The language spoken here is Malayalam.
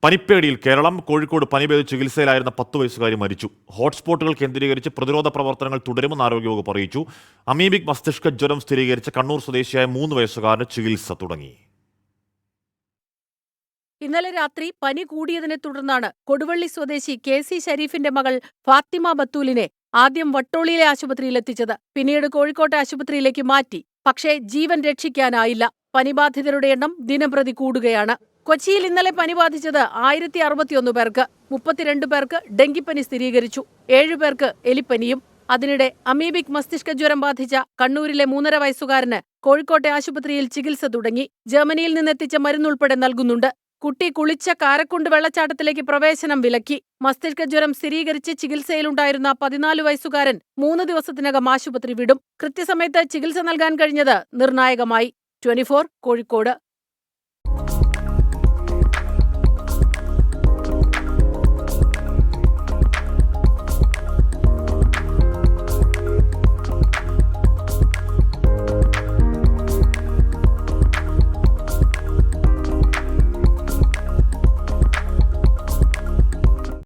പനിപ്പേടിയിൽ കേരളം. കോഴിക്കോട് പനി ബാധിച്ച് ചികിത്സയിലായിരുന്ന 10 വയസ്സുകാരി മരിച്ചു. ഹോട്ട്സ്പോട്ടുകൾ കേന്ദ്രീകരിച്ച് പ്രതിരോധ പ്രവർത്തനങ്ങൾ തുടരുമെന്ന് ആരോഗ്യവകുപ്പ് അറിയിച്ചു. അമീബിക് മസ്തിഷ്ക ജ്വരം സ്ഥിരീകരിച്ച കണ്ണൂർ സ്വദേശിയായ 3 വയസ്സുകാരന് ചികിത്സ തുടങ്ങി. ഇന്നലെ രാത്രി പനി കൂടിയതിനെ തുടർന്നാണ് കൊടുവള്ളി സ്വദേശി KC ഷരീഫിന്റെ മകൾ ഫാത്തിമ ബത്തൂലിനെ ആദ്യം വട്ടോളിയിലെ ആശുപത്രിയിൽ എത്തിച്ചത്. പിന്നീട് കോഴിക്കോട്ടെ ആശുപത്രിയിലേക്ക് മാറ്റി. പക്ഷേ ജീവൻ രക്ഷിക്കാനായില്ല. പനിബാധിതരുടെ എണ്ണം ദിനംപ്രതി കൂടുകയാണ്. കൊച്ചിയിൽ ഇന്നലെ പനി ബാധിച്ചത് 1061 പേർക്ക്. 32 പേർക്ക് ഡെങ്കിപ്പനി സ്ഥിരീകരിച്ചു. 7 പേർക്ക് എലിപ്പനിയും. അതിനിടെ അമീബിക് മസ്തിഷ്ക ജ്വരം ബാധിച്ച കണ്ണൂരിലെ 3.5 വയസ്സുകാരന് കോഴിക്കോട്ടെ ആശുപത്രിയിൽ ചികിത്സ തുടങ്ങി. ജർമ്മനിയിൽ നിന്നെത്തിച്ച മരുന്നുൾപ്പെടെ നൽകുന്നുണ്ട്. കുട്ടി കുളിച്ച കാരക്കുണ്ട് വെള്ളച്ചാട്ടത്തിലേക്ക് പ്രവേശനം വിലക്കി. മസ്തിഷ്ക ജ്വരം സ്ഥിരീകരിച്ച് ചികിത്സയിലുണ്ടായിരുന്ന 14 വയസ്സുകാരൻ 3 ദിവസത്തിനകം ആശുപത്രി വിടും. കൃത്യസമയത്ത് ചികിത്സ നൽകാൻ കഴിഞ്ഞത് നിർണായകമായി. 24 കോഴിക്കോട്.